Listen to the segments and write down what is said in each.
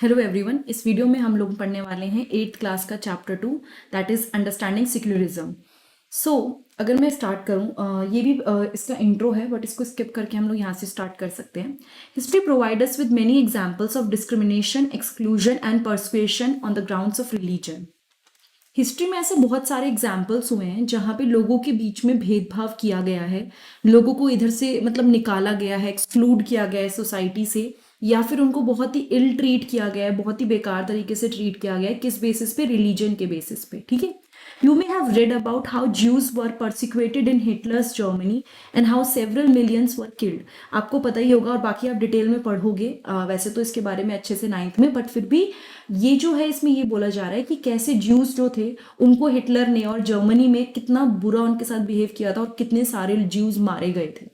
Hello everyone, इस video में हम लोग पढ़ने वाले हैं 8th क्लास का chapter 2 that is understanding secularism. So अगर मैं स्टार्ट करूं, ये भी इसका इंट्रो है बट इसको स्किप करके हम लोग यहाँ से स्टार्ट कर सकते हैं। History provide us with many examples of discrimination, exclusion and persuasion on the grounds of religion. History में ऐसे बहुत सारे एग्जाम्पल्स हुए हैं जहाँ पे लोगों के बीच में भेदभाव किया गया है, लोगों को इधर से मतलब निकाला गया है, एक्सक्लूड किया गया है सोसाइटी से, या फिर उनको बहुत ही इल ट्रीट किया गया है, बहुत ही बेकार तरीके से ट्रीट किया गया है। किस बेसिस पे? रिलीजन के बेसिस पे। ठीक है। You may have read about how Jews were persecuted in Hitler's Germany and how several millions were killed. आपको पता ही होगा और बाकी आप डिटेल में पढ़ोगे, वैसे तो इसके बारे में अच्छे से 9th में, बट फिर भी ये जो है इसमें ये बोला जा रहा है कि कैसे ज्यूज जो थे उनको हिटलर ने और जर्मनी में कितना बुरा उनके साथ बिहेव किया था और कितने सारे ज्यूज मारे गए थे।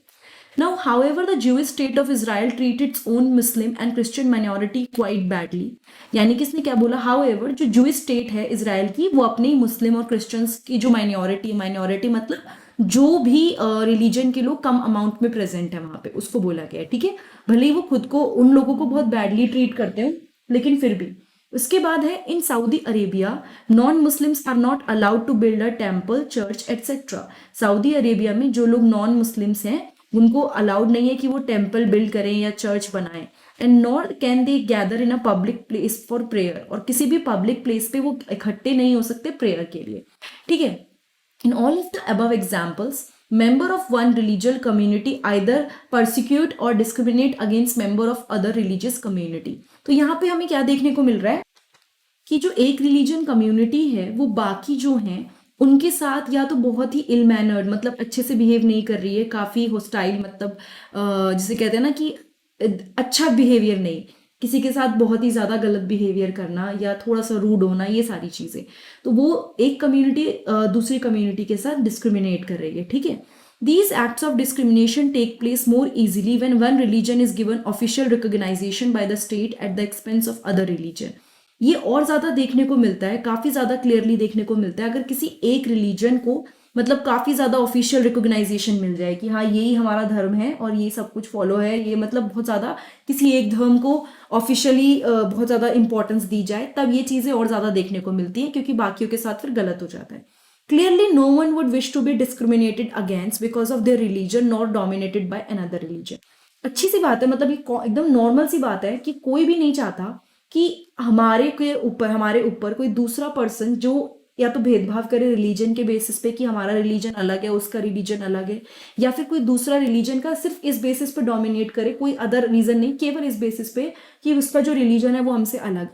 Now, however, the Jewish state of Israel treats its own Muslim and Christian minority quite badly. यानी कि इसने क्या बोला? However, जो Jewish state है इजराइल की, वो अपने मुस्लिम और क्रिश्चियंस की जो माइनॉरिटी मतलब जो भी रिलीजन के लोग कम अमाउंट में प्रेजेंट है वहां पे, उसको बोला गया है। ठीक है। भले ही वो खुद को उन लोगों को बहुत बैडली ट्रीट करते हो, लेकिन फिर भी। उसके बाद है in Saudi Arabia non Muslims are not allowed to build a temple, church etcetera. Saudi Arabia में जो लोग नॉन मुस्लिम्स हैं उनको अलाउड नहीं है कि वो टेम्पल बिल्ड करें या चर्च बनाएं। And not can they gather in a public place for prayer, और किसी भी पब्लिक प्लेस पे वो इकट्ठे नहीं हो सकते प्रेयर के लिए। ठीक है। In all of the above examples, member of one religious community either persecute or discriminate against member of other religious community। तो यहाँ पे हमें क्या देखने को मिल रहा है कि जो एक रिलीजन कम्युनिटी है वो बाकी जो हैं उनके साथ या तो बहुत ही इल मैनर्ड मतलब अच्छे से बिहेव नहीं कर रही है, काफ़ी होस्टाइल मतलब जिसे कहते हैं ना कि अच्छा बिहेवियर नहीं, किसी के साथ बहुत ही ज़्यादा गलत बिहेवियर करना या थोड़ा सा रूड होना, ये सारी चीज़ें। तो वो एक कम्युनिटी दूसरी कम्युनिटी के साथ डिस्क्रिमिनेट कर रही है। ठीक है। These acts of discrimination take place more easily when one religion is given official recognition by the state at the expense of other religion। ये और ज्यादा देखने को मिलता है, काफी ज्यादा क्लियरली देखने को मिलता है अगर किसी एक रिलीजन को मतलब काफी ज्यादा ऑफिशियल रिकॉग्नाइजेशन मिल जाए कि हाँ यही हमारा धर्म है और ये सब कुछ फॉलो है, ये मतलब बहुत ज्यादा किसी एक धर्म को ऑफिशियली बहुत ज्यादा इंपॉर्टेंस दी जाए, तब ये चीजें और ज्यादा देखने को मिलती हैं, क्योंकि बाकियों के साथ फिर गलत हो जाता है। Clearly, no one would wish to be discriminated against because of their religion nor dominated by another religion। अच्छी सी बात है, मतलब ये एकदम नॉर्मल सी बात है कि कोई भी नहीं चाहता कि हमारे ऊपर कोई दूसरा पर्सन जो या तो भेदभाव करे रिलीजन के बेसिस पे कि हमारा रिलीजन अलग है, उसका रिलीजन अलग है, या फिर कोई दूसरा रिलीजन का सिर्फ इस बेसिस पे डोमिनेट करे, कोई अदर रीजन नहीं, केवल इस बेसिस पे कि उसका जो रिलीजन है वो हमसे अलग।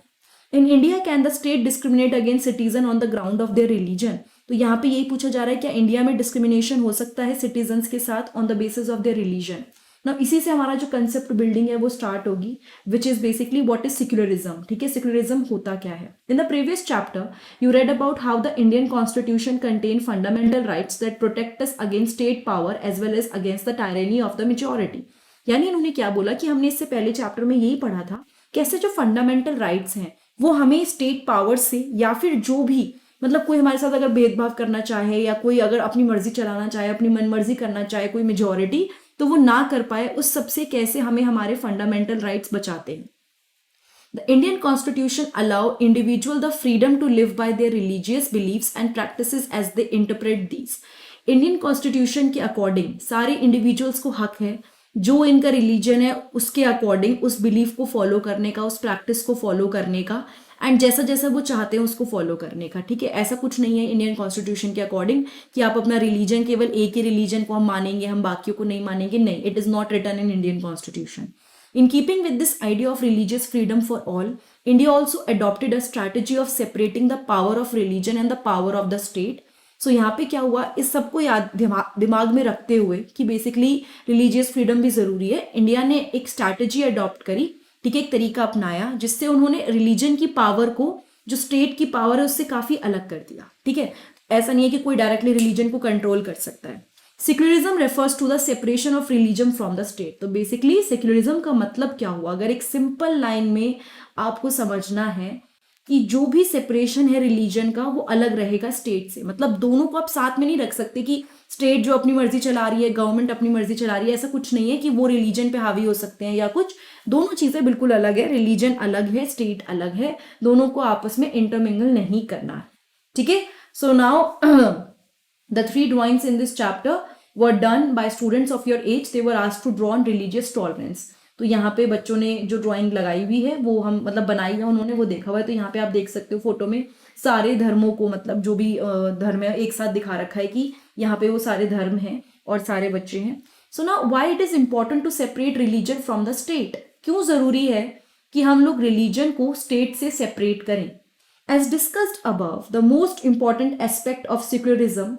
In India can the state discriminate against citizen on the ground of their religion. तो यहाँ पे यही पूछा जा रहा है क्या इंडिया में डिस्क्रिमिनेशन हो सकता है सिटीजन के साथ on the basis of their religion. ना इसी से हमारा जो कंसेप्ट बिल्डिंग है वो स्टार्ट होगी, which is basically what is secularism. ठीक है। सेक्युलरिज्म होता क्या है? In the previous chapter you read about how the Indian constitution contain fundamental rights that protect us against state power as well as against the tyranny of the majority. यानी इन्होंने क्या बोला कि हमने इससे पहले चैप्टर में यही पढ़ा था कैसे जो फंडामेंटल राइट्स हैं वो हमें स्टेट पावर से या फिर जो भी मतलब कोई हमारे साथ अगर भेदभाव करना चाहे या कोई अगर अपनी मर्जी चलाना चाहे, अपनी मनमर्जी करना चाहे, कोई मेजॉरिटी, तो वो ना कर पाए, उस सबसे कैसे हमें हमारे फंडामेंटल राइट्स बचाते हैं। The Indian constitution allow individual the freedom to live by their religious beliefs and practices as they interpret these. Indian constitution के अकॉर्डिंग सारे इंडिविजुअल्स को हक है जो इनका रिलीजन है उसके अकॉर्डिंग उस बिलीफ को फॉलो करने का, उस प्रैक्टिस को फॉलो करने का, एंड जैसा जैसा वो चाहते हैं उसको फॉलो करने का। ठीक है। ऐसा कुछ नहीं है इंडियन कॉन्स्टिट्यूशन के अकॉर्डिंग कि आप अपना रिलीजन केवल एक ही रिलीजन को हम मानेंगे, हम बाकियों को नहीं मानेंगे। नहीं, it is not written in Indian constitution. In keeping with this idea of religious freedom for all, India also adopted a strategy of separating the power of religion and the power of the state। So यहाँ पे क्या हुआ, इस सबको याद दिमाग में रखते हुए कि बेसिकली रिलीजियस फ्रीडम भी जरूरी है, इंडिया ने एक स्ट्रैटेजी अडॉप्ट करी। ठीक है। एक तरीका अपनाया जिससे उन्होंने रिलीजन की पावर को जो स्टेट की पावर है उससे काफी अलग कर दिया। ठीक है। ऐसा नहीं है कि कोई डायरेक्टली रिलीजन को कंट्रोल कर सकता है। Secularism refers to the separation of religion from the state. तो बेसिकली सेक्युलरिज्म का मतलब क्या हुआ, अगर एक सिंपल लाइन में आपको समझना है कि जो भी सेपरेशन है रिलीजन का वो अलग रहेगा स्टेट से। मतलब दोनों को आप साथ में नहीं रख सकते कि स्टेट जो अपनी मर्जी चला रही है, गवर्नमेंट अपनी मर्जी चला रही है, ऐसा कुछ नहीं है कि वो रिलीजन पे हावी हो सकते हैं या कुछ। दोनों चीजें बिल्कुल अलग है, रिलीजन अलग है, स्टेट अलग है, दोनों को आपस में इंटरमिंगल नहीं करना है। ठीक है, so now the 3 drawings in this chapter were done by students of your age. They were asked to draw on religious tolerance. तो यहाँ पे बच्चों ने जो ड्राइंग लगाई हुई है वो हम मतलब बनाई है उन्होंने, वो देखा हुआ है। तो यहाँ पे आप देख सकते हो फोटो में सारे धर्मों को, मतलब जो भी धर्म है एक साथ दिखा रखा है कि यहाँ पे वो सारे धर्म हैं और सारे बच्चे हैं। सो ना why it is important to separate religion from the state. क्यों जरूरी है कि हम लोग रिलीजन को स्टेट से सेपरेट करें। As discussed above, the most important aspect of secularism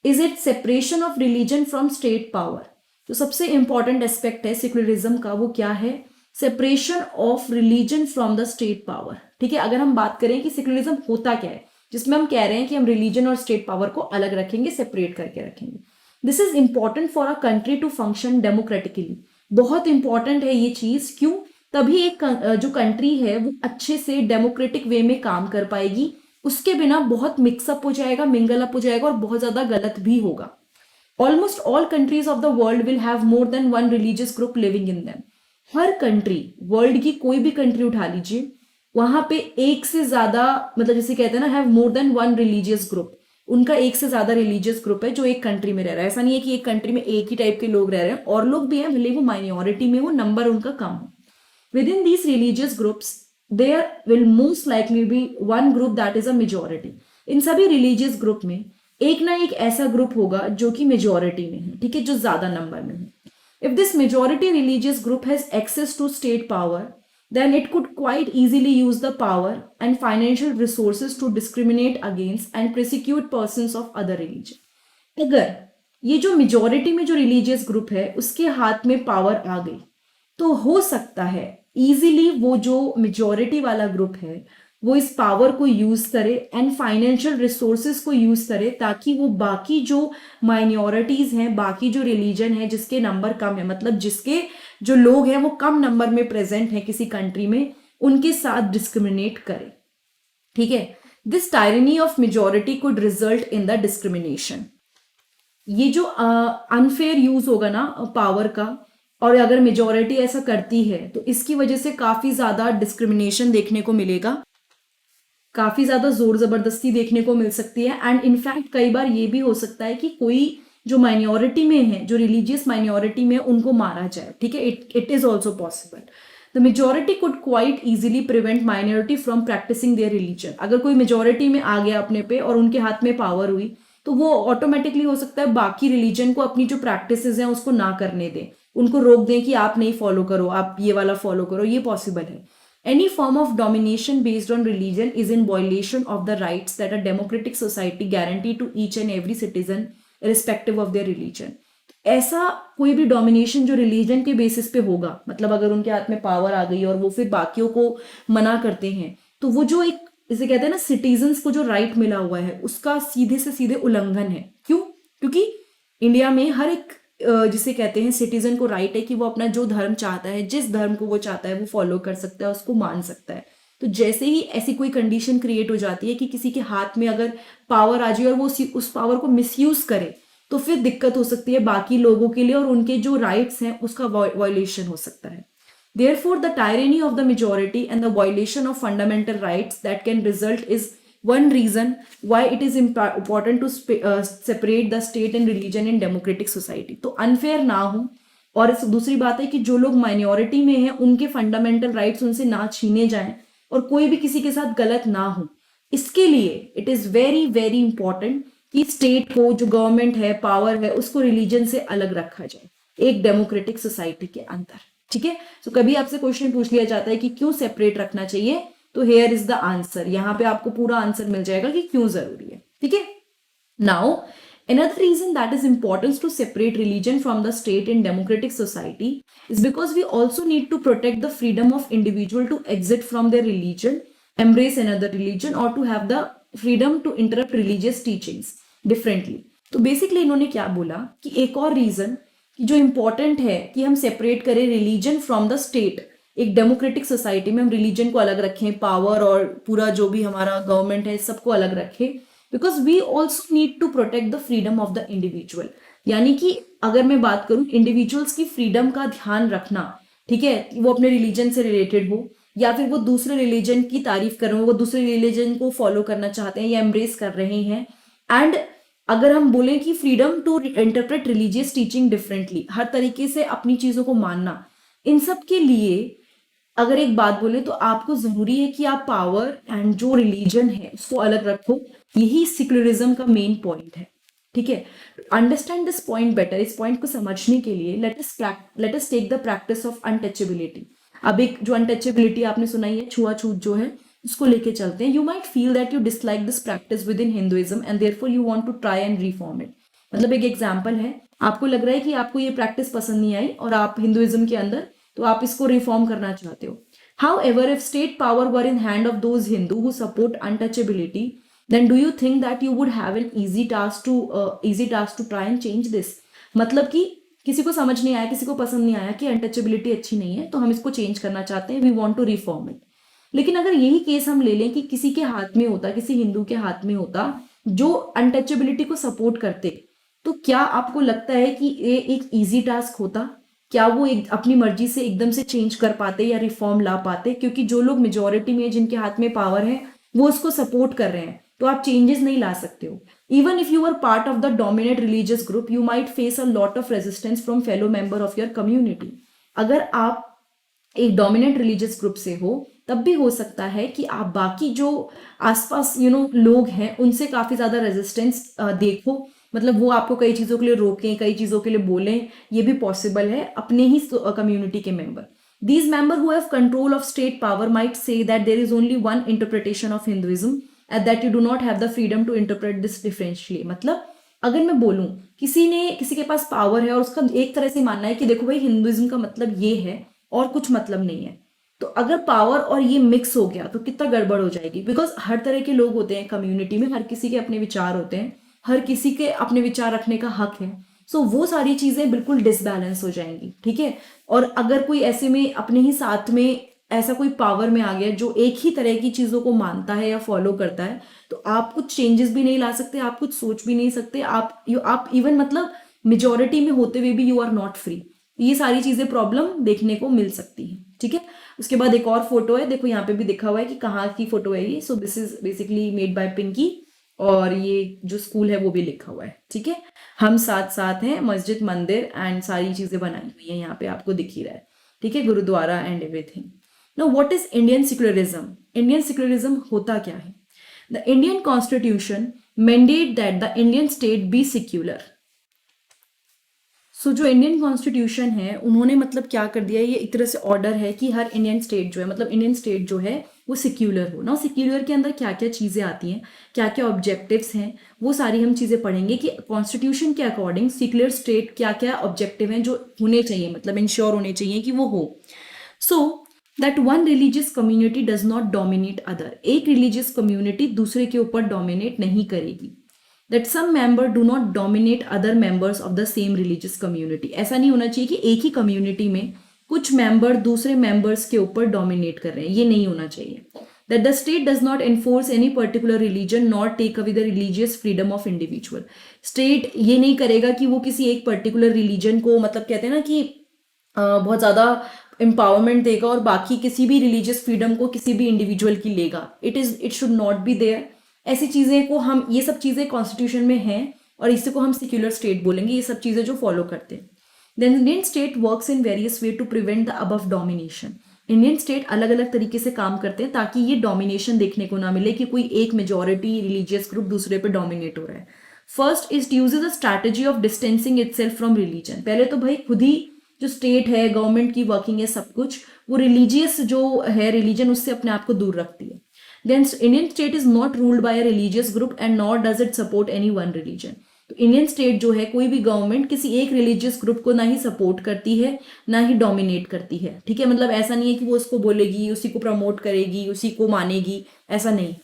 is its separation of religion from state power. तो सबसे इंपॉर्टेंट एस्पेक्ट है सेक्युलरिज्म का, वो क्या है? Separation of religion from the state power. ठीक है, अगर हम बात करें कि सेक्युलरिज्म होता क्या है, जिसमें हम कह रहे हैं कि हम रिलीजन और स्टेट पावर को अलग रखेंगे, सेपरेट करके रखेंगे। This is important for a country to function democratically. बहुत इंपॉर्टेंट है ये चीज, क्यों? तभी एक जो कंट्री है वो अच्छे से डेमोक्रेटिक वे में काम कर पाएगी। उसके बिना बहुत मिक्सअप हो जाएगा, मिंगल अप हो जाएगा और बहुत ज्यादा गलत भी होगा। Almost all countries of the world will have more than one religious group living in them. Her country, world की कोई भी कंट्री उठा लीजिए, वहां पे एक से ज्यादा, मतलब जैसे कहते हैं ना, have more than one religious group. उनका एक से ज्यादा रिलीजियस ग्रुप है जो एक कंट्री में रह रहा है। ऐसा नहीं है कि एक कंट्री में एक ही टाइप के लोग रह रहे हैं, और लोग भी हैं, भले वो माइनॉरिटी में हो, नंबर उनका कम हो। Within these religious groups, there will most likely be one group that is a majority. इन सभी religious group में एक ना एक ऐसा ग्रुप होगा जो कि मेजोरिटी में है, ठीक है, जो ज्यादा नंबर में है। If this majority religious group has access to state power, then it could quite easily use the power and financial resources to discriminate against and persecute persons of other religion. अगर ये जो majority में जो religious group है उसके हाथ में power आ गई, तो हो सकता है इजीली वो जो मेजॉरिटी वाला ग्रुप है वो इस पावर को यूज करे एंड फाइनेंशियल रिसोर्सेज को यूज करे, ताकि वो बाकी जो माइनॉरिटीज हैं, बाकी जो रिलीजन है जिसके नंबर कम है, मतलब जिसके जो लोग हैं वो कम नंबर में प्रेजेंट है किसी कंट्री में, उनके साथ डिस्क्रिमिनेट करे। ठीक है, this tyranny of majority could result in the discrimination. ये जो अनफेयर यूज होगा ना पावर का, और अगर मेजॉरिटी ऐसा करती है तो इसकी वजह से काफी ज्यादा डिस्क्रिमिनेशन देखने को मिलेगा, काफी ज्यादा जोर जबरदस्ती देखने को मिल सकती है। एंड इनफैक्ट कई बार ये भी हो सकता है कि कोई जो माइनॉरिटी में है, जो रिलीजियस माइनॉरिटी में, उनको मारा जाए। ठीक है, it is also possible. The majority could quite easily prevent minority from practising their religion. अगर कोई मेजॉरिटी में आ गया अपने पे और उनके हाथ में पावर हुई, तो वो ऑटोमेटिकली हो सकता है बाकी रिलीजन को अपनी जो प्रैक्टिसेस हैं उसको ना करने दें, उनको रोक दें कि आप नहीं फॉलो करो, आप ये वाला फॉलो करो। ये पॉसिबल है। Any form of domination based on religion is in violation of the rights that a democratic society guarantee to each and every citizen respective of their religion. ऐसा कोई भी डोमिनेशन जो रिलीजन के basis पे होगा, मतलब अगर उनके हाथ में पावर आ गई और वो फिर बाकियों को मना करते हैं, तो वो जो एक, इसे कहते हैं ना, सिटीजन्स को जो राइट मिला हुआ है उसका सीधे से सीधे उल्लंघन है। क्यों? क्योंकि इंडिया में हर एक जिसे कहते हैं सिटीजन को राइट है कि वो अपना जो धर्म चाहता है, जिस धर्म को वो चाहता है वो फॉलो कर सकता है, उसको मान सकता है। तो जैसे ही ऐसी कोई कंडीशन क्रिएट हो जाती है कि किसी के हाथ में अगर पावर आ जाए और वो उस पावर को मिसयूज करे, तो फिर दिक्कत हो सकती है बाकी लोगों के लिए, और उनके जो राइट्स हैं उसका वायलेशन हो सकता है। Therefore, the tyranny of the majority and the violation of fundamental rights that can result is one reason why it is important to separate the state and religion in democratic society. तो unfair ना हो, और इस दूसरी बात है कि जो लोग माइनॉरिटी में हैं उनके फंडामेंटल राइट्स उनसे ना छीने जाएं और कोई भी किसी के साथ गलत ना हो। इसके लिए it is very very important कि स्टेट को, जो गवर्नमेंट है, पावर है, उसको रिलीजन से अलग रखा जाए एक डेमोक्रेटिक सोसाइटी के अंदर। ठीक है, तो कभी आपसे क्वेश्चन पूछ लिया जाता है कि क्यों सेपरेट रखना चाहिए, तो हेयर इज द आंसर। यहाँ पे आपको पूरा आंसर मिल जाएगा कि क्यों जरूरी है। ठीक है, now another reason that is important to separate religion from the state in democratic society is because we also need to protect the freedom of individual to exit from their religion, embrace another religion, or to have the freedom to interrupt religious teachings differently. तो basically इन्होंने क्या बोला कि एक और reason कि जो important है कि हम सेपरेट करें रिलीजन फ्रॉम द स्टेट, एक डेमोक्रेटिक सोसाइटी में हम रिलीजन को अलग रखें, पावर और पूरा जो भी हमारा गवर्नमेंट है सबको अलग रखें, because we also need to protect the freedom of the individual. यानी कि अगर मैं बात करूं इंडिविजुअल्स की फ्रीडम का ध्यान रखना, ठीक है, वो अपने रिलीजन से रिलेटेड हो या फिर वो दूसरे रिलीजन की तारीफ कर रहे हो, वो दूसरे रिलीजन को फॉलो करना चाहते हैं या एम्ब्रेस कर रहे हैं। एंड अगर हम बोलें कि freedom to interpret religious teaching differently, हर तरीके से अपनी चीजों को मानना, इन सब के लिए अगर एक बात बोले तो आपको जरूरी है कि आप पावर एंड जो रिलीजन है उसको अलग रखो। यही सिक्युलरिज्म का मेन पॉइंट है, ठीक है। अंडरस्टैंड दिस पॉइंट बेटर, इस पॉइंट को समझने के लिए let us take the practice of untouchability. अब एक जो अनटचेबिलिटी आपने सुनाई है, छुआछूत जो है, उसको लेके चलते हैं। You might feel that you dislike this practice within Hinduism and therefore you want to try and reform it. मतलब एक एग्जांपल है, आपको लग रहा है कि आपको ये प्रैक्टिस पसंद नहीं आई और आप हिंदुइज्म के अंदर तो आप इसको रिफॉर्म करना चाहते हो। However, if state power were in hand of those Hindu who support untouchability, then do you think that you would have an easy task to try and change this? मतलब कि किसी को समझ नहीं आया, किसी को पसंद नहीं आया कि अनटचेबिलिटी अच्छी नहीं है, तो हम इसको चेंज करना चाहते हैं, we want to reform it. लेकिन अगर यही केस हम ले लें कि किसी के हाथ में होता, किसी हिंदू के हाथ में होता जो अनटचेबिलिटी को सपोर्ट करते, तो क्या आपको लगता है कि ये एक ईजी टास्क होता? क्या वो अपनी मर्जी से एकदम से चेंज कर पाते या रिफॉर्म ला पाते? क्योंकि जो लोग मेजोरिटी में, जिनके हाथ में पावर है, वो उसको सपोर्ट कर रहे हैं, तो आप चेंजेस नहीं ला सकते हो। Even if you are part of the dominate religious group, you might face a lot of resistance from fellow member of your community. अगर आप एक डोमिनेंट रिलीजियस ग्रुप से हो, तब भी हो सकता है कि आप बाकी जो आसपास लोग हैं उनसे काफी ज्यादा रेजिस्टेंस देखो। मतलब वो आपको कई चीजों के लिए रोकें, कई चीजों के लिए बोलें, ये भी पॉसिबल है अपने ही कम्युनिटी के member. These members who have control of state power might say that there is only one interpretation of Hinduism and that you do not have the freedom to interpret this differentially। मतलब अगर मैं बोलूं किसी के पास power है और उसका एक तरह से मानना है कि देखो भाई हिंदुइज्म का मतलब ये है और कुछ मतलब नहीं है, तो अगर पावर और ये मिक्स हो गया तो कितना गड़बड़ हो जाएगी। बिकॉज हर तरह के लोग होते हैं कम्युनिटी में, हर किसी के अपने विचार होते हैं, हर किसी के अपने विचार रखने का हक है। सो वो सारी चीजें बिल्कुल डिसबैलेंस हो जाएंगी, ठीक है। और अगर कोई ऐसे में अपने ही साथ में ऐसा कोई पावर में आ गया जो एक ही तरह की चीजों को मानता है या फॉलो करता है, तो आप कुछ चेंजेस भी नहीं ला सकते, आप कुछ सोच भी नहीं सकते, आप इवन मतलब मेजोरिटी में होते हुए भी यू आर नॉट फ्री। ये सारी चीजें प्रॉब्लम देखने को मिल सकती है, ठीक है। उसके बाद एक और फोटो है, देखो यहाँ पे भी दिखा हुआ है कि कहाँ की फोटो है ये। So this is basically made by Pinky, और ये जो स्कूल है वो भी लिखा हुआ है, ठीक है। हम साथ साथ हैं, मस्जिद, मंदिर एंड सारी चीजें बनाई हुई है यहाँ पे, आपको दिख ही रहा है, ठीक है, gurdwara and everything. Now what is Indian secularism? Indian secularism होता क्या है? The Indian constitution mandate that the Indian state be secular. So जो इंडियन कॉन्स्टिट्यूशन है उन्होंने मतलब क्या कर दिया, ये एक तरह से ऑर्डर है कि हर इंडियन स्टेट जो है, मतलब इंडियन स्टेट जो है वो सिक्यूलर हो ना। सिक्यूलर के अंदर क्या क्या चीज़ें आती हैं, क्या क्या ऑब्जेक्टिव्स हैं, वो सारी हम चीज़ें पढ़ेंगे कि कॉन्स्टिट्यूशन के अकॉर्डिंग सेक्युलर स्टेट क्या क्या ऑब्जेक्टिव हैं जो होने चाहिए, मतलब इंश्योर होने चाहिए कि वो हो। So that one religious community does not dominate other, एक रिलीजियस कम्युनिटी दूसरे के ऊपर डोमिनेट नहीं करेगी। That some member do not dominate other members of the same religious community। ऐसा नहीं होना चाहिए कि एक ही कम्युनिटी में कुछ मेंबर दूसरे मेंबर्स के ऊपर डोमिनेट कर रहे हैं, ये नहीं होना चाहिए। That the state does not enforce any particular religion nor take away the religious freedom of individual। State ये नहीं करेगा कि वो किसी एक पर्टिकुलर रिलीजन को, मतलब कहते हैं ना कि बहुत ज़्यादा एम्पावरमेंट देगा और बाकी किसी भी रिलीजियस फ्रीडम को किसी भी इंडिविजुअल की लेगा। It should not be there. ऐसी चीज़ें को हम, ये सब चीज़ें कॉन्स्टिट्यूशन में हैं और इसी को हम सेक्युलर स्टेट बोलेंगे, ये सब चीज़ें जो फॉलो करते हैं। Then Indian state works in various way to prevent the above domination. Indian state अलग अलग तरीके से काम करते हैं ताकि ये डोमिनेशन देखने को ना मिले कि कोई एक मेजॉरिटी रिलीजियस ग्रुप दूसरे पे डोमिनेट हो रहा है। First is usage a strategy of distancing itself from religion. पहले तो भाई खुद ही जो स्टेट है, गवर्नमेंट की वर्किंग है, सब कुछ वो रिलीजियस जो है, रिलीजन, उससे अपने आप को दूर रखती है। Then Indian state is not ruled by a religious group and nor does it support any one religion। तो इंडियन स्टेट जो है, कोई भी गवर्नमेंट किसी एक रिलीजियस ग्रुप को ना ही सपोर्ट करती है ना ही डोमिनेट करती है, ठीक है। मतलब ऐसा नहीं है कि वो उसको बोलेगी, उसी को प्रमोट करेगी, उसी को मानेगी, ऐसा नहीं।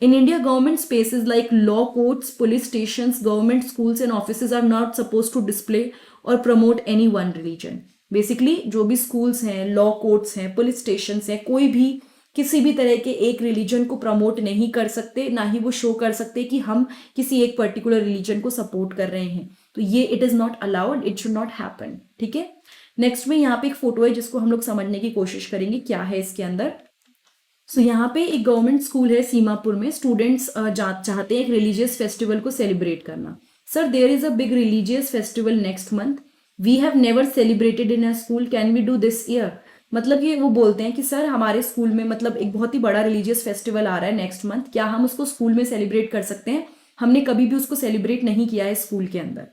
In India, government spaces like law courts, police stations, government schools and offices are not supposed to display or promote any one religion। Basically जो भी स्कूल्स हैं, लॉ कोर्ट्स हैं, पुलिस स्टेशन हैं, कोई भी किसी भी तरह के एक रिलीजन को प्रमोट नहीं कर सकते, ना ही वो शो कर सकते कि हम किसी एक पर्टिकुलर रिलीजन को सपोर्ट कर रहे हैं। तो ये it is not allowed, it should not happen. ठीक है, नेक्स्ट में यहाँ पे एक फोटो है जिसको हम लोग समझने की कोशिश करेंगे क्या है इसके अंदर। सो यहाँ पे एक गवर्नमेंट स्कूल है सीमापुर में, स्टूडेंट्स चाहते हैं एक रिलीजियस फेस्टिवल को सेलिब्रेट करना। Sir there is a big religious festival next month, we have never celebrated in a school, can we do this year. मतलब ये वो बोलते हैं कि सर हमारे स्कूल में मतलब एक बहुत ही बड़ा रिलीजियस फेस्टिवल आ रहा है नेक्स्ट मंथ, क्या हम उसको स्कूल में सेलिब्रेट कर सकते हैं, हमने कभी भी उसको सेलिब्रेट नहीं किया है स्कूल के अंदर।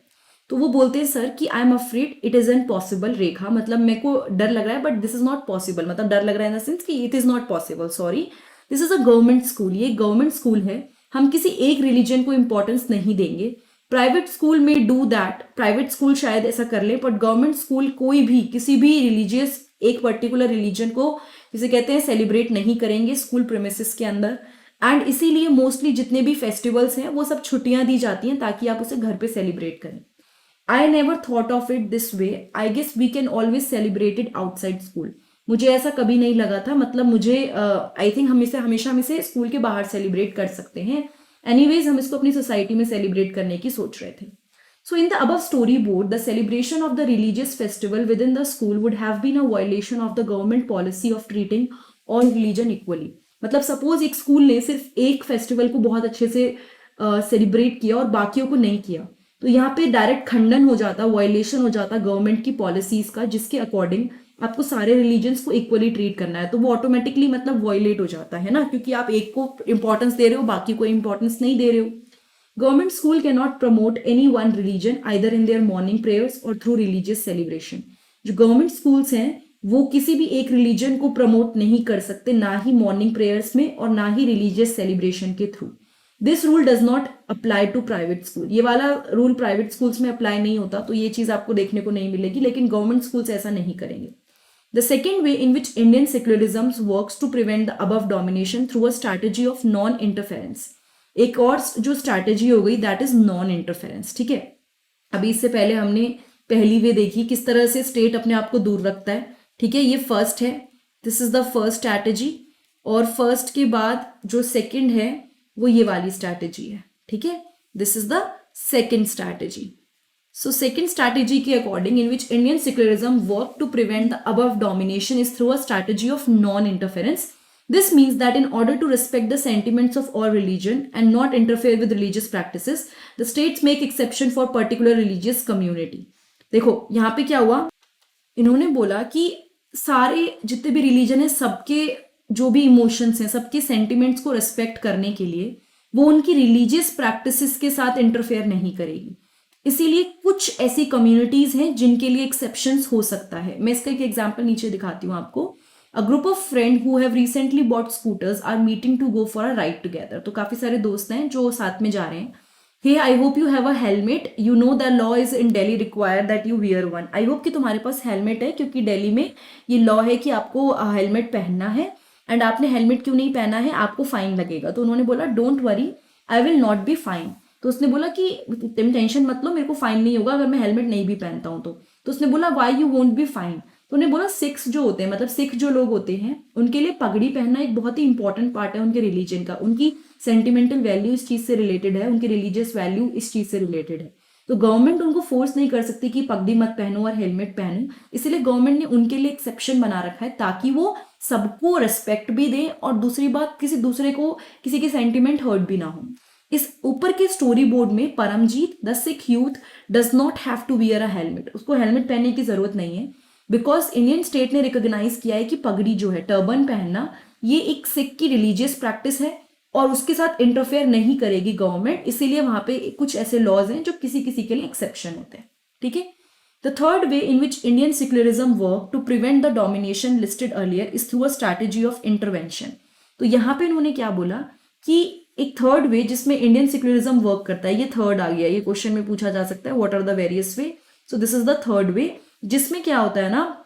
तो वो बोलते हैं सर कि I am afraid it is impossible Rekha, मतलब मेरे को डर लग रहा है but this is not possible, मतलब डर लग रहा है इन द सेंस कि it is not possible, sorry this is a government school, ये गवर्नमेंट स्कूल है, हम किसी एक रिलीजन को इंपॉर्टेंस नहीं देंगे। प्राइवेट स्कूल में डू दैट, प्राइवेट स्कूल शायद ऐसा कर ले, बट गवर्नमेंट स्कूल कोई भी किसी भी रिलीजियस एक पर्टिकुलर रिलीजन को जिसे कहते हैं सेलिब्रेट नहीं करेंगे स्कूल प्रीमिसेस के अंदर। एंड इसीलिए मोस्टली जितने भी फेस्टिवल्स हैं वो सब छुट्टियां दी जाती हैं ताकि आप उसे घर पे सेलिब्रेट करें। I never thought of it this way, I guess we can always celebrate it outside school. मुझे ऐसा कभी नहीं लगा था, मतलब मुझे आई थिंक हमेशा हम इसे स्कूल के बाहर सेलिब्रेट कर सकते हैं। एनीवेज हम इसको अपनी सोसाइटी में सेलिब्रेट करने की सोच रहे थे। So in the above storyboard, the celebration of the religious festival within the school would have been a violation of the government policy of treating all religion equally. मतलब सपोज एक school ने सिर्फ एक फेस्टिवल को बहुत अच्छे से celebrate किया और बाकियों को नहीं किया, तो यहाँ पे डायरेक्ट खंडन हो जाता, वायलेशन हो जाता गवर्नमेंट की पॉलिसीज का, जिसके अकॉर्डिंग आपको सारे रिलीजन्स को इक्वली ट्रीट करना है। तो वो ऑटोमेटिकली मतलब वायलेट हो जाता है ना, क्योंकि आप एक को इंपॉर्टेंस दे रहे हो, बाकी को इंपॉर्टेंस नहीं दे रहे हो। Government school cannot promote any one religion either in their morning prayers or through religious celebration. जो गवर्नमेंट स्कूल्स हैं वो किसी भी एक रिलीजन को प्रमोट नहीं कर सकते, ना ही मॉर्निंग प्रेयर्स में और ना ही रिलीजियस सेलिब्रेशन के through. This rule does not apply to private school, ये वाला रूल प्राइवेट स्कूल्स में अप्लाई नहीं होता, तो ये चीज आपको देखने को नहीं मिलेगी, लेकिन गवर्नमेंट स्कूल्स ऐसा नहीं करेंगे। The second way in which Indian secularism works to prevent the above domination through a strategy of non-interference. एक और जो स्ट्रैटेजी हो गई दैट इज नॉन इंटरफेरेंस। ठीक है, अभी इससे पहले हमने पहली वे देखी किस तरह से स्टेट अपने आप को दूर रखता है। ठीक है, ये फर्स्ट है, this is the first strategy, और फर्स्ट के बाद जो सेकंड है वो ये वाली स्ट्रैटेजी है। ठीक है, this is the second strategy. So second strategy के according in which Indian secularism work to prevent the above domination is through a strategy of non interference. This means that in order to respect the sentiments of all religion and not interfere with religious practices, the states make exception for particular religious community. देखो यहाँ पे क्या हुआ, इन्होंने बोला कि सारे जितने भी रिलीजन है सबके जो भी इमोशंस हैं, सबके सेंटिमेंट्स को रेस्पेक्ट करने के लिए वो उनकी रिलीजियस प्रैक्टिसेस के साथ इंटरफेयर नहीं करेगी। इसीलिए कुछ ऐसी कम्युनिटीज हैं जिनके लिए एक्सेप्शंस हो सकता है। मैं इसका एक एग्जांपल नीचे दिखाती हूँ आपको। A group of friends who have recently bought scooters are meeting to go for a ride together. तो काफी सारे दोस्त हैं जो साथ में जा रहे हैं। Hey, I hope you have a helmet. You know the law is in Delhi required that you wear one. I hope कि तुम्हारे पास हेलमेट है, क्योंकि दिल्ली में ये लॉ है कि आपको हेलमेट पहनना है, एंड आपने हेलमेट क्यों नहीं पहना है आपको फाइन लगेगा। तो उन्होंने बोला don't worry, I will not be fine. तो उसने बोला कि तुम टेंशन मत लो, मेरे को फाइन नहीं होगा अगर मैं हेलमेट नहीं भी पहनता हूँ तो उसने बोला why you won't be fine. तो उन्हें बोला सिख्स जो होते हैं, मतलब सिख जो लोग होते हैं, उनके लिए पगड़ी पहनना एक बहुत ही इंपॉर्टेंट पार्ट है उनके रिलीजन का, उनकी सेंटिमेंटल वैल्यू इस चीज से रिलेटेड है, उनकी रिलीजियस वैल्यू इस चीज से रिलेटेड है। तो गवर्नमेंट उनको फोर्स नहीं कर सकती कि पगड़ी मत पहनो और हेलमेट पहनो, इसलिए गवर्नमेंट ने उनके लिए एक्सेप्शन बना रखा है ताकि वो सबको रेस्पेक्ट भी दें और दूसरी बात किसी दूसरे को किसी के सेंटिमेंट हर्ट भी ना हो। इस ऊपर के स्टोरी बोर्ड में Paramjit the Sikh youth does not have to wear a helmet, उसको हेलमेट पहनने की जरूरत नहीं है, बिकॉज इंडियन स्टेट ने रिकॉग्नाइज किया है कि पगड़ी जो है, टर्बन पहनना, ये एक सिख की रिलीजियस प्रैक्टिस है और उसके साथ इंटरफेयर नहीं करेगी गवर्नमेंट, इसीलिए वहां पे कुछ ऐसे लॉज हैं जो किसी किसी के लिए एक्सेप्शन होते हैं। ठीक है, the third way in which Indian secularism work to prevent the domination listed earlier is through a strategy of intervention. तो यहाँ पे इन्होंने क्या बोला कि एक थर्ड वे जिसमें इंडियन सेक्युलरिज्म वर्क करता है, ये थर्ड आ गया, ये क्वेश्चन में पूछा जा सकता है what are the various way. So this is the third way, जिसमें क्या होता है ना,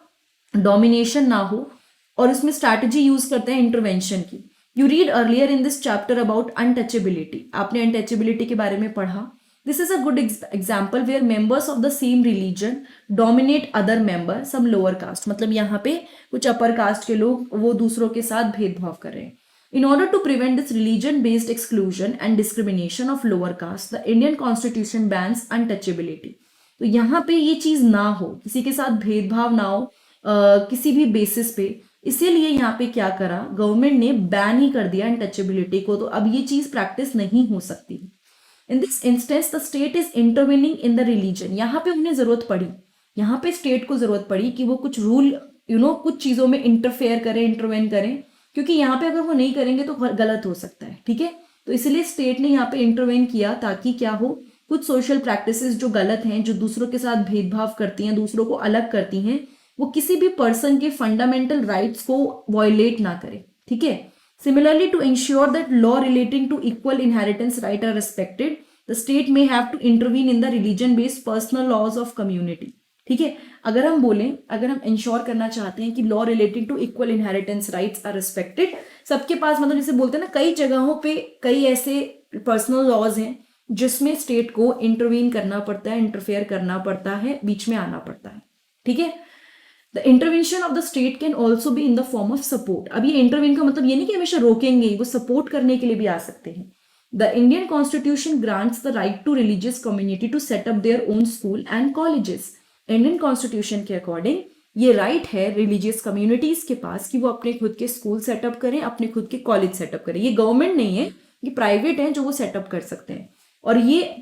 डोमिनेशन ना हो और इसमें स्ट्रैटेजी यूज करते हैं इंटरवेंशन की। You read earlier in this chapter about untouchability, आपने अनटचेबिलिटी के बारे में पढ़ा। This is a good example where members of the same religion dominate other member some lower caste, मतलब यहाँ पे कुछ अपर कास्ट के लोग वो दूसरों के साथ भेदभाव कर रहे हैं. In order to prevent this religion-based exclusion and discrimination of lower caste, the Indian Constitution bans untouchability. तो यहाँ पे ये चीज ना हो, किसी के साथ भेदभाव ना हो किसी भी बेसिस पे, इसीलिए यहाँ पे क्या करा, गवर्नमेंट ने बैन ही कर दिया अनटचेबिलिटी को. तो अब ये चीज प्रैक्टिस नहीं हो सकती. In this instance the state is intervening in the religion. यहाँ पे उन्हें जरूरत पड़ी, यहाँ पे स्टेट को जरूरत पड़ी कि वो कुछ रूल कुछ चीजों में इंटरफेयर करें, इंटरवेन करें, क्योंकि यहाँ पे अगर वो नहीं करेंगे तो गलत हो सकता है. ठीक है, तो इसलिए स्टेट ने यहाँ पे इंटरवेन किया ताकि क्या हो, कुछ सोशल प्रैक्टिसेस जो गलत हैं, जो दूसरों के साथ भेदभाव करती हैं, दूसरों को अलग करती हैं, वो किसी भी पर्सन के फंडामेंटल राइट्स को वायलेट ना करे. ठीक है. Similarly to ensure that law relating to equal inheritance right are respected, the state may have to intervene in the religion based personal laws of community. ठीक है, अगर हम बोलें, अगर हम इंश्योर करना चाहते हैं कि law relating to equal inheritance rights are respected, सबके पास, मतलब जैसे बोलते हैं ना, कई जगहों पे कई ऐसे पर्सनल लॉज हैं जिसमें स्टेट को इंटरवीन करना पड़ता है, इंटरफेयर करना पड़ता है, बीच में आना पड़ता है. ठीक है. The intervention of the state can also be in the form of support. अब ये इंटरवीन का मतलब ये नहीं कि हमेशा रोकेंगे, वो सपोर्ट करने के लिए भी आ सकते हैं. The Indian constitution grants the right to religious community to set up their own school and colleges. Indian constitution के अकॉर्डिंग ये राइट है रिलीजियस कम्युनिटीज के पास कि वो अपने खुद के स्कूल सेटअप करें, अपने खुद के कॉलेज सेटअप करें. ये गवर्नमेंट नहीं है, ये प्राइवेट है जो वो सेटअप कर सकते हैं. और ये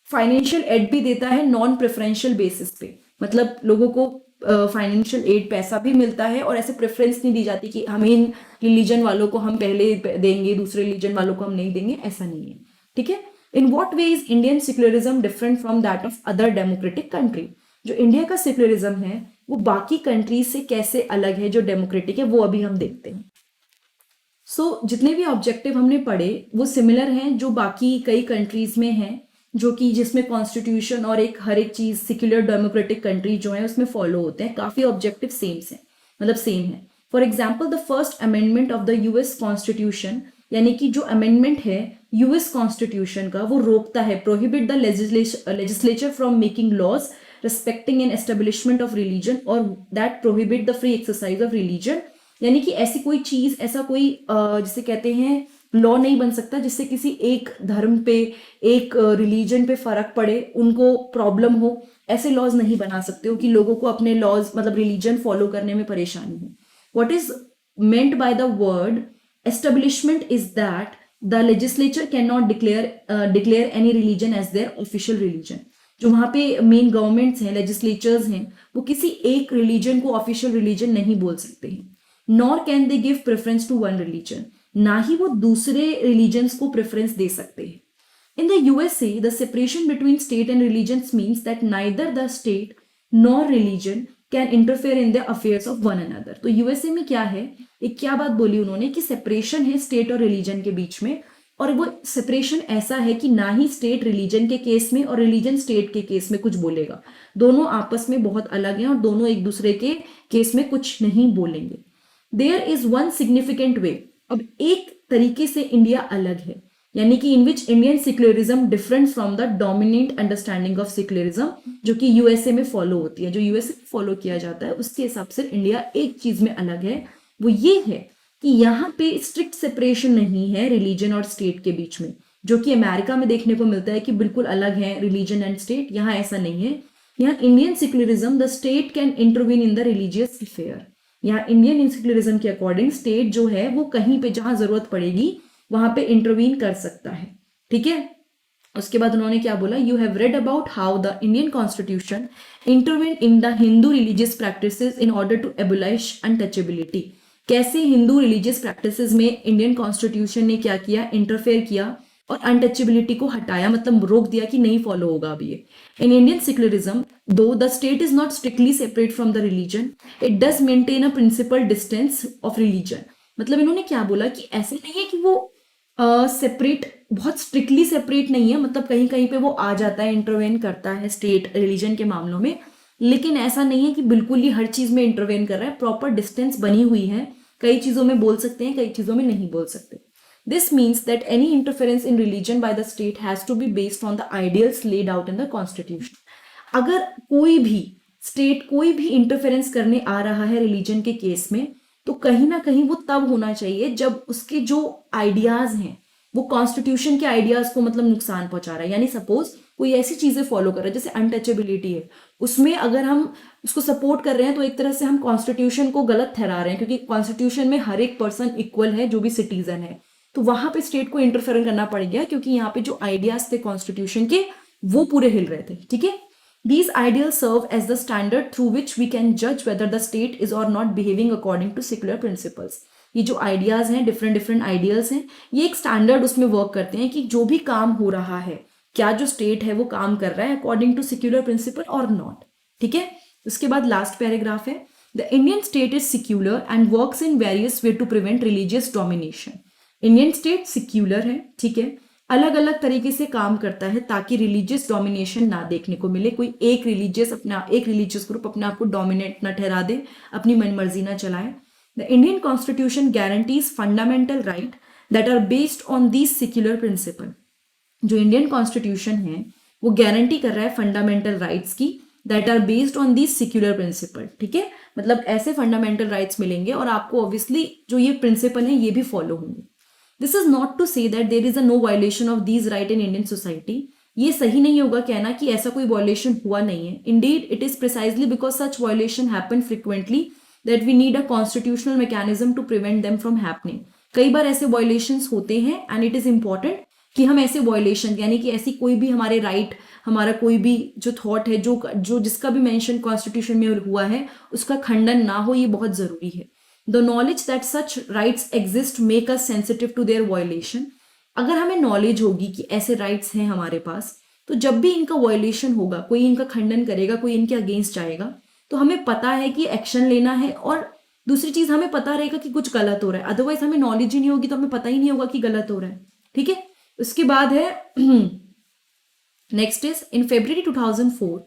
फाइनेंशियल एड भी देता है नॉन प्रेफरेंशियल बेसिस पे, मतलब लोगों को फाइनेंशियल एड पैसा भी मिलता है और ऐसे प्रेफरेंस नहीं दी जाती कि हम इन रिलीजन वालों को हम पहले देंगे, दूसरे रिलीजन वालों को हम नहीं देंगे, ऐसा नहीं है. ठीक है. In what way is Indian secularism different from that of other democratic country. जो इंडिया का सेक्युलरिज्म है वो बाकी कंट्रीज से कैसे अलग है, जो डेमोक्रेटिक है, वो अभी हम देखते हैं. सो जितने भी ऑब्जेक्टिव हमने पढ़े वो सिमिलर हैं जो बाकी कई कंट्रीज में हैं, जो कि जिसमें कॉन्स्टिट्यूशन और हर एक चीज सेक्युलर डेमोक्रेटिक कंट्री जो है उसमें फॉलो होते हैं. काफी ऑब्जेक्टिव सेम है. For example the first amendment of the US constitution, यानी कि जो अमेंडमेंट है यूएस कॉन्स्टिट्यूशन का, वो रोकता है, prohibit the legislature from making laws respecting an establishment of religion or that prohibit the free exercise of religion. यानी कि ऐसी कोई चीज, ऐसा कोई जिसे कहते हैं लॉ नहीं बन सकता जिससे किसी एक धर्म पे, एक रिलीजन पे फर्क पड़े, उनको प्रॉब्लम हो. ऐसे लॉज नहीं बना सकते हो कि लोगों को अपने लॉज, मतलब रिलीजन फॉलो करने में परेशानी हो. What is meant by the word establishment is that the legislature cannot declare any religion as their official religion. जो वहां पे मेन गवर्नमेंट्स हैं, लेजिस्लेचर्स हैं, वो किसी एक रिलीजन को ऑफिशियल रिलीजन नहीं बोल सकते हैं. Nor can they give preference to one religion, ना ही वो दूसरे रिलीजन्स को प्रेफरेंस दे सकते हैं. इन the USA the separation between state and religions means that neither the state nor religion can interfere in the affairs of one another. तो USA में क्या है, एक क्या बात बोली उन्होंने कि सेपरेशन है स्टेट और रिलीजन के बीच में, और वो सेपरेशन ऐसा है कि ना ही स्टेट रिलीजन के केस में और रिलीजन स्टेट के केस में कुछ बोलेगा. दोनों आपस में बहुत अलग हैं और दोनों एक दूसरे के केस में कुछ नहीं बोलेंगे. There is one significant way. अब एक तरीके से इंडिया अलग है, यानी कि in which Indian secularism different from the dominant understanding of secularism, जो कि यूएसए में फॉलो होती है. जो यूएसए में फॉलो किया जाता है उसके हिसाब से इंडिया एक चीज में अलग है. वो ये है कि यहाँ पे स्ट्रिक्ट सेपरेशन नहीं है रिलीजन और स्टेट के बीच में, जो कि अमेरिका में देखने को मिलता है कि बिल्कुल अलग है रिलीजन एंड स्टेट. यहाँ ऐसा नहीं है. यहाँ Indian secularism the state can intervene in the religious affair. यहाँ इंडियन सेक्युलरिज्म के अकॉर्डिंग स्टेट जो है वो कहीं पे जहां जरूरत पड़ेगी वहां पे इंटरवीन कर सकता है. ठीक है. उसके बाद उन्होंने क्या बोला, you have read about how the Indian constitution intervene in the Hindu religious practices in order to abolish untouchability. कैसे हिंदू रिलीजियस प्रैक्टिसेस में इंडियन कॉन्स्टिट्यूशन ने क्या किया, इंटरफेयर किया और अनटचेबिलिटी को हटाया, मतलब रोक दिया कि नहीं फॉलो होगा अब ये. In Indian secularism though the state is not strictly separate from the religion, it does maintain a principle distance of religion. मतलब इन्होंने क्या बोला कि ऐसे नहीं है कि वो सेपरेट, बहुत स्ट्रिक्टली सेपरेट नहीं है, मतलब कहीं कहीं पे वो आ जाता है, इंटरवेन करता है स्टेट रिलीजन के मामलों में, लेकिन ऐसा नहीं है कि बिल्कुल ही हर चीज में इंटरवेन कर रहा है. प्रॉपर डिस्टेंस बनी हुई है, कई चीजों में बोल सकते हैं, कई चीजों में नहीं बोल सकते. This means that any interference in religion by the state has to be based on the ideals laid out in the constitution. अगर कोई भी स्टेट कोई भी इंटरफेरेंस करने आ रहा है रिलीजन के केस में, तो कहीं ना कहीं वो तब होना चाहिए जब उसके जो आइडियाज हैं वो कॉन्स्टिट्यूशन के आइडियाज को मतलब नुकसान पहुंचा रहा है। यानी सपोज कोई ऐसी चीजें फॉलो कर रहा है जैसे अनटचेबिलिटी है, उसमें अगर हम उसको सपोर्ट कर रहे हैं तो एक तरह से हम कॉन्स्टिट्यूशन को गलत ठहरा रहे हैं, क्योंकि कॉन्स्टिट्यूशन में हर एक पर्सन इक्वल है जो भी सिटीजन है। तो वहां पे स्टेट को इंटरफेयर करना पड़ गया, क्योंकि यहाँ पे जो आइडियाज थे कॉन्स्टिट्यूशन के वो पूरे हिल रहे थे। ठीक है, These ideals serve as the standard through which we can judge whether the state is or not behaving according to secular principles. ये जो आइडियाज हैं, डिफरेंट आइडियल्स हैं, ये एक स्टैंडर्ड उसमें वर्क करते हैं कि जो भी काम हो रहा है, क्या जो स्टेट है वो काम कर रहा है अकॉर्डिंग टू सेक्युलर प्रिंसिपल और नॉट। ठीक है, उसके बाद लास्ट पैराग्राफ है, the Indian state is secular and works in various way to prevent religious domination. Indian state secular है, ठीक है, अलग अलग तरीके से काम करता है ताकि रिलीजियस डोमिनेशन ना देखने को मिले, कोई एक रिलीजियस ग्रुप अपने आप को डोमिनेट ना ठहरा दे, अपनी मनमर्जी ना चलाए। The Indian constitution guarantees fundamental right that are based on these secular principle. जो इंडियन कॉन्स्टिट्यूशन है वो गारंटी कर रहा है फंडामेंटल राइट्स की that are based on these secular principle. ठीक है, मतलब ऐसे फंडामेंटल राइट्स मिलेंगे और आपको ऑब्वियसली जो ये प्रिंसिपल है ये भी फॉलो होंगे। This is not to say that there is a no violation of these right in Indian society. ये सही नहीं होगा कहना कि ऐसा कोई वायलेशन हुआ नहीं है। Indeed it is precisely because such violation happen frequently that we need a constitutional mechanism to prevent them from happening. कई बार ऐसे वायलेशंस होते हैं एंड इट इज इंपॉर्टेंट कि हम ऐसे वायलेशन यानी कि ऐसी कोई भी हमारे राइट, हमारा कोई भी जो थॉट है जो जिसका भी मेंशन कॉन्स्टिट्यूशन में हुआ है उसका खंडन ना हो, ये बहुत जरूरी है। The knowledge that such rights exist make us sensitive to their violation. अगर हमें नॉलेज होगी कि ऐसे राइट्स हैं हमारे पास, तो जब भी इनका वायलेशन होगा, कोई इनका खंडन करेगा, कोई इनके अगेंस्ट जाएगा, तो हमें पता है कि एक्शन लेना है। और दूसरी चीज हमें पता रहेगा कि कुछ गलत हो रहा है। अदरवाइज हमें नॉलेज ही नहीं होगी तो हमें पता ही नहीं होगा कि गलत हो रहा है। ठीक है, उसके बाद है next is in February 2004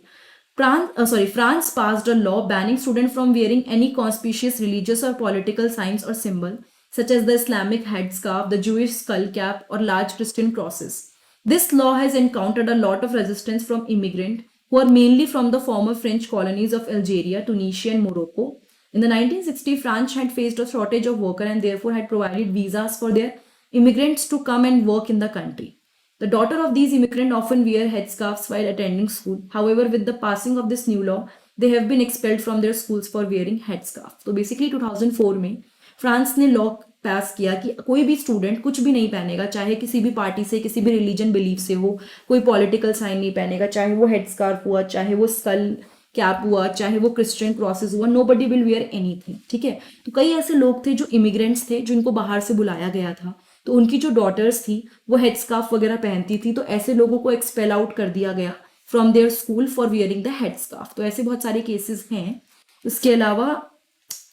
France passed a law banning students from wearing any conspicuous religious or political signs or symbol, such as the Islamic headscarf, the Jewish skull cap, or large Christian crosses. This law has encountered a lot of resistance from immigrants who are mainly from the former French colonies of Algeria, Tunisia, and Morocco. In the 1960s, France had faced a shortage of workers and therefore had provided visas for their immigrants to come and work in the country. The daughter of these immigrants often wear headscarves while attending school. However, with the passing of this new law, they have been expelled from their schools for wearing headscarf. तो basically 2004 में France ने law पास किया कि कोई भी student कुछ भी नहीं पहनेगा, चाहे किसी भी पार्टी से, किसी भी रिलीजन बिलीफ से हो, कोई पॉलिटिकल साइन नहीं पहनेगा, चाहे वो हेडस्कार्फ हुआ, चाहे वो स्कल कैप हुआ, चाहे वो क्रिश्चियन क्रॉसेस हुआ, नोबडी विल वेयर एनीथिंग। ठीक है, तो कई ऐसे लोग थे जो इमिग्रेंट्स थे जिनको बाहर से बुलाया गया था, तो उनकी जो डॉटर्स थी वो हेडस्कार्फ वगैरह पहनती थी, तो ऐसे लोगों को एक्सपेल आउट कर दिया गया from their school for wearing the headscarf. तो ऐसे बहुत सारे केसेस हैं। इसके अलावा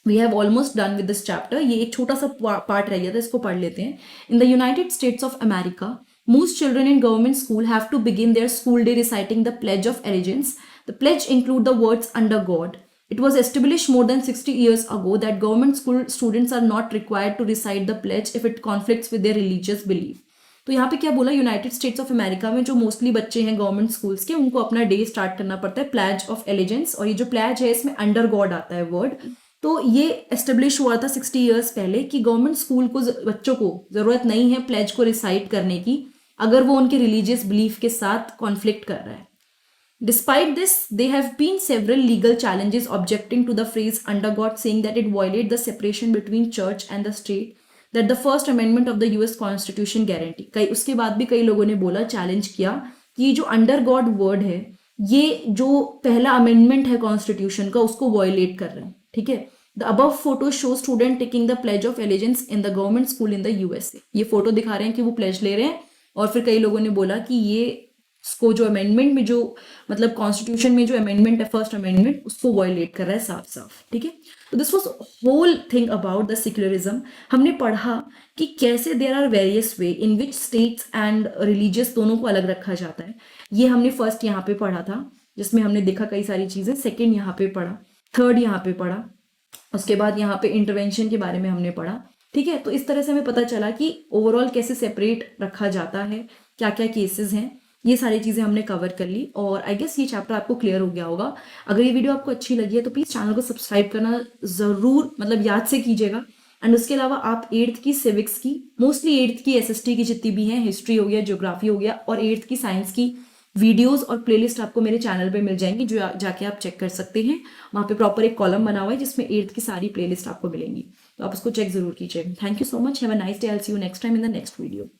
we have almost done with this chapter. ये एक छोटा सा पार्ट रह गया था, इसको पढ़ लेते हैं। In the United states of America, most children in government school have to begin their school day reciting the Pledge of Allegiance. The pledge include the words "under God." It was established more than 60 years ago that government school students are not required to recite the pledge if it conflicts with their religious belief. तो यहाँ पे क्या बोला, United states of America में जो mostly बच्चे हैं government schools के, उनको अपना डे स्टार्ट करना पड़ता है प्लेज ऑफ एलिजेंस। और ये जो प्लेज है इसमें अंडर गॉड आता है वर्ड। तो ये एस्टेब्लिश हुआ था 60 ईयर्स पहले कि गवर्नमेंट स्कूल को बच्चों को जरूरत नहीं है प्लेज को रिसाइट करने की अगर वो उनके रिलीजियस बिलीफ के साथ कॉन्फ्लिक्ट कर रहा है। Despite this, there have been several legal challenges objecting to the phrase "under God," saying that it violates the separation between church and the state that the First Amendment of the US Constitution guarantee. उसके बाद भी कई लोगों ने बोला, challenge किया कि ये जो अंडर गॉड वर्ड है, ये जो पहला अमेंडमेंट है कॉन्स्टिट्यूशन का, उसको वायलेट कर रहे हैं। ठीक है, the above photo show student taking the pledge of allegiance in the government school in the USA. ये फोटो दिखा रहे हैं कि वो प्लेज ले रहे हैं, और फिर कई लोगों ने बोला कि ये उसको जो अमेंडमेंट में जो मतलब कॉन्स्टिट्यूशन में जो अमेंडमेंट है फर्स्ट अमेंडमेंट, उसको वायलेट कर रहा है साफ साफ। ठीक है, तो this was whole thing about the secularism. हमने पढ़ा कि कैसे there are various way in which states and religious दोनों को अलग रखा जाता है। ये हमने फर्स्ट यहाँ पे पढ़ा था जिसमें हमने देखा कई सारी चीजें, सेकेंड यहाँ पे पढ़ा, थर्ड यहाँ पे पढ़ा, उसके बाद यहाँ पे इंटरवेंशन के बारे में हमने पढ़ा, ठीक है, तो इस तरह से हमें पता चला कि ओवरऑल कैसे सेपरेट रखा जाता है, क्या क्या केसेस हैं, ये सारी चीज़ें हमने कवर कर ली। और आई गेस ये चैप्टर आपको क्लियर हो गया होगा। अगर ये वीडियो आपको अच्छी लगी है तो प्लीज़ चैनल को सब्सक्राइब करना ज़रूर मतलब याद से कीजिएगा। एंड उसके अलावा आप 8th की सिविक्स की, मोस्टली 8th की SST की जितनी भी हैं, हिस्ट्री हो गया, ज्योग्राफी हो गया, और 8th की साइंस की वीडियोस और प्लेलिस्ट आपको मेरे चैनल पे मिल जाएंगी, जो जाके आप चेक कर सकते हैं। वहाँ पे प्रॉपर एक कॉलम बना हुआ है जिसमें 8th की सारी प्लेलिस्ट आपको मिलेंगी, तो आप उसको चेक जरूर कीजिएगा। Thank you so much, have a nice day, I will see you next time in the next video.